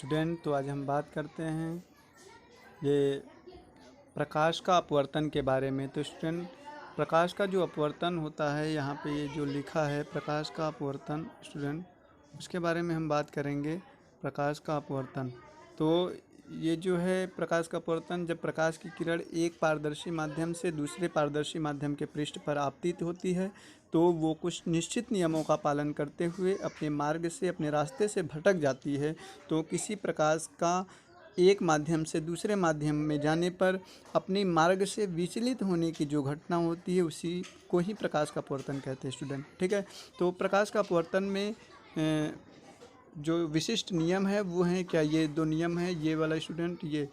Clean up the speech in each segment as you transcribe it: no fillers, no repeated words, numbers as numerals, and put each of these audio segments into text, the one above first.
Student, तो आज हम बात करते हैं ये प्रकाश का अपवर्तन के बारे में। तो स्टूडेंट, प्रकाश का जो अपवर्तन होता है, यहाँ पे ये जो लिखा है प्रकाश का अपवर्तन, स्टूडेंट उसके बारे में हम बात करेंगे। प्रकाश का अपवर्तन, तो ये जो है प्रकाश का अपवर्तन, जब प्रकाश की किरण एक पारदर्शी माध्यम से दूसरे पारदर्शी माध्यम के पृष्ठ पर आपतित होती है तो वो कुछ निश्चित नियमों का पालन करते हुए अपने मार्ग से, अपने रास्ते से भटक जाती है। तो किसी प्रकाश का एक माध्यम से दूसरे माध्यम में जाने पर अपनी मार्ग से विचलित होने की जो घटना होती है उसी को ही प्रकाश का अपवर्तन कहते हैं स्टूडेंट। ठीक है, तो प्रकाश का अपवर्तन में जो विशिष्ट नियम है वो हैं क्या, ये दो नियम है। ये वाला स्टूडेंट, ये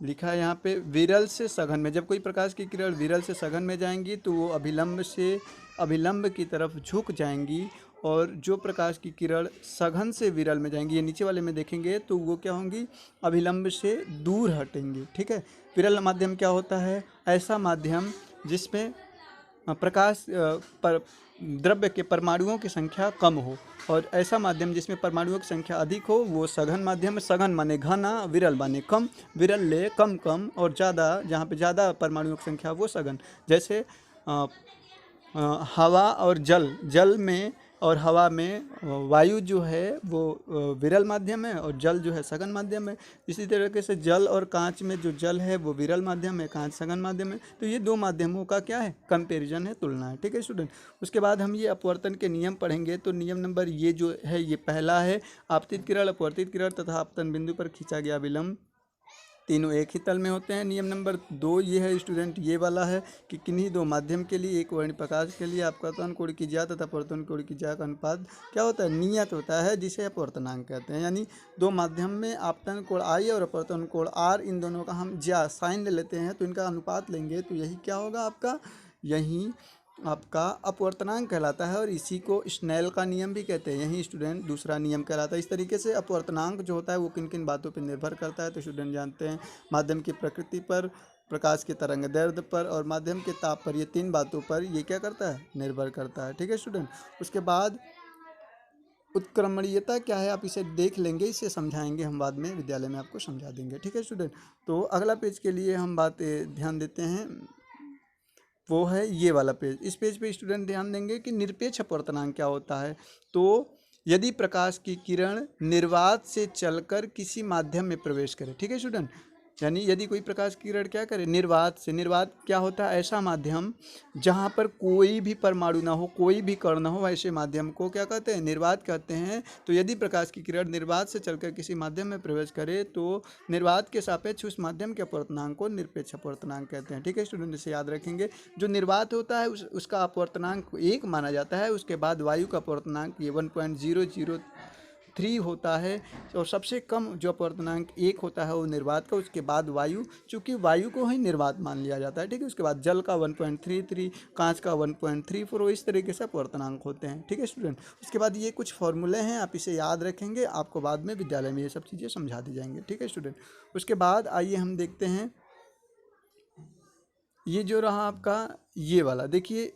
लिखा है यहाँ पे, विरल से सघन में। जब कोई प्रकाश की किरण विरल से सघन में जाएंगी तो वो अभिलंब से अभिलंब की तरफ झुक जाएंगी, और जो प्रकाश की किरण सघन से विरल में जाएंगी, ये नीचे वाले में देखेंगे तो वो क्या होंगी, अभिलंब से दूर हटेंगी। ठीक है, विरल माध्यम क्या होता है, ऐसा माध्यम जिसमें प्रकाश पर द्रव्य के परमाणुओं की संख्या कम हो, और ऐसा माध्यम जिसमें परमाणुओं की संख्या अधिक हो वो सघन माध्यम है। सघन माने घना, विरल माने कम, विरल ले कम कम, और ज़्यादा, जहाँ पे ज़्यादा परमाणुओं की संख्या वो सघन। जैसे हवा और जल में और हवा में वायु जो है वो विरल माध्यम है और जल जो है सघन माध्यम है। इसी तरीके से जल और कांच में जो जल है वो विरल माध्यम है, कांच सघन माध्यम है। तो ये दो माध्यमों का क्या है, कंपैरिजन है, तुलना है। ठीक है स्टूडेंट, उसके बाद हम ये अपवर्तन के नियम पढ़ेंगे। तो नियम नंबर ये जो है, ये पहला है, आपतित किरण, अपवर्तित किरण तथा आपतन बिंदु पर खींचा गया विलंब तीनों एक ही तल में होते हैं। नियम नंबर 2 ये है स्टूडेंट, ये वाला है कि किन्हीं दो माध्यम के लिए एक वर्णीय प्रकाश के लिए अपवर्तन कोण की ज्या तथा अपवर्तन कोण की ज्या का अनुपात क्या होता है, नियत होता है, जिसे अपवर्तनांक कहते हैं। यानी दो माध्यम में आपतन कोण आई और अपवर्तन कोण आर, इन दोनों का हम ज्या साइन ले लेते हैं तो इनका अनुपात लेंगे तो यही क्या होगा आपका, यही आपका अपवर्तनांक कहलाता है, और इसी को स्नेल का नियम भी कहते हैं। यही स्टूडेंट दूसरा नियम कहलाता है। इस तरीके से अपवर्तनांक जो होता है वो किन किन बातों पर निर्भर करता है, तो स्टूडेंट जानते हैं, माध्यम की प्रकृति पर, प्रकाश के तरंग दैर्ध्य पर और माध्यम के ताप पर, ये तीन बातों पर ये क्या करता है, निर्भर करता है। ठीक है स्टूडेंट, उसके बाद उत्क्रमणीयता क्या है आप इसे देख लेंगे, इसे समझाएंगे हम बाद में, विद्यालय में आपको समझा देंगे। ठीक है स्टूडेंट, तो अगला पेज के लिए हम बात ध्यान देते हैं, वो है ये वाला पेज। इस पेज पे स्टूडेंट ध्यान देंगे कि निरपेक्ष अपवर्तनांक क्या होता है। तो यदि प्रकाश की किरण निर्वात से चलकर किसी माध्यम में प्रवेश करे, ठीक है स्टूडेंट, यानी यदि कोई प्रकाश की किरण क्या करे, निर्वात से, निर्वात क्या होता है, ऐसा माध्यम जहाँ पर कोई भी परमाणु ना हो, कोई भी कण ना हो, ऐसे माध्यम को क्या कहते हैं, निर्वात कहते हैं। तो यदि प्रकाश की किरण निर्वात से चलकर किसी माध्यम में प्रवेश करे तो निर्वात के सापेक्ष उस माध्यम के अपवर्तनांक को निरपेक्ष अपवर्तनांक कहते हैं। ठीक है स्टूडेंट, इसे याद रखेंगे। जो निर्वात होता है उसका अपवर्तनांक 1 माना जाता है। उसके बाद वायु का अपवर्तनांक ये 1.003 होता है, और सबसे कम जो अपवर्तनांक 1 होता है वो निर्वात का, उसके बाद वायु, चूँकि वायु को ही निर्वात मान लिया जाता है। ठीक है, उसके बाद जल का 1.33, कांच का 1.34, इस तरीके से अपवर्तनांक होते हैं। ठीक है स्टूडेंट, उसके बाद ये कुछ फॉर्मूले हैं, आप इसे याद रखेंगे, आपको बाद में विद्यालय में ये सब चीज़ें समझा दी जाएंगी। ठीक है स्टूडेंट, उसके बाद आइए हम देखते हैं, ये जो रहा आपका ये वाला, देखिए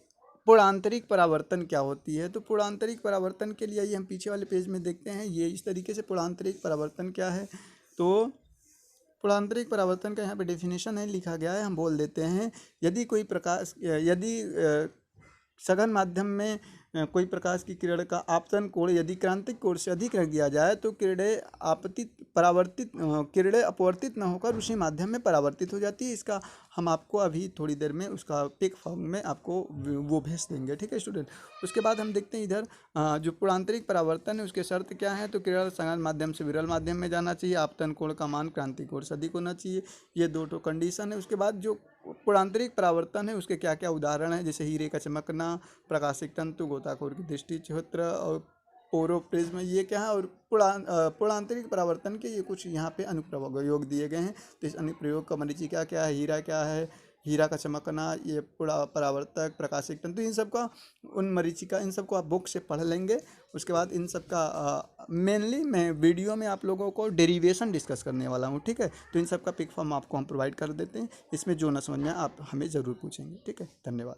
पूर्णांतरिक परावर्तन क्या होती है। तो पूर्णांतरिक परावर्तन के लिए आइए हम पीछे वाले पेज में देखते हैं, ये इस तरीके से पूर्णांतरिक परावर्तन क्या है। तो पूर्णांतरिक परावर्तन का यहाँ पे डेफिनेशन है, लिखा गया है, हम बोल देते हैं। यदि कोई प्रकाश, यदि सघन माध्यम में कोई प्रकाश की किरण का आपतन कोण यदि क्रांतिक कोण से अधिक रख दिया जाए तो किरणें किरणें अपवर्तित न होकर उसी माध्यम में परावर्तित हो जाती है। इसका हम आपको अभी थोड़ी देर में उसका पिक फॉर्म में आपको वो भेज देंगे। ठीक है स्टूडेंट, उसके बाद हम देखते हैं इधर जो पूर्णांतरिक परावर्तन है उसके शर्त क्या है। तो किरण सघन माध्यम से विरल माध्यम में जाना चाहिए, आपतन कोण का मान क्रांतिक कोण से अधिक होना चाहिए, ये दो कंडीशन है। उसके बाद जो पूर्णांतरिक परावर्तन है उसके क्या क्या उदाहरण है, जैसे हीरे का चमकना, प्रकाशिक तंतु, गोताखोर की दृष्टि, चौहत्र और पोरोप्रिज्म, ये क्या है। और पूर्णांतरिक परावर्तन के ये कुछ यहाँ पे अनुप्रयोग दिए गए हैं। तो इस अनुप्रयोग का मरीचिका क्या है, हीरा क्या है, हीरा का चमकना, ये परावर्तक, प्रकाशिक तंतु, इन सब का, उन मरीचिका, इन सब को आप बुक से पढ़ लेंगे। उसके बाद इन सब का मेनली मैं वीडियो में आप लोगों को डेरिवेशन डिस्कस करने वाला हूँ। ठीक है, तो इन सब का पिक फॉर्म आपको हम प्रोवाइड कर देते हैं, इसमें जो न समझ में आप हमें ज़रूर पूछेंगे। ठीक है, धन्यवाद।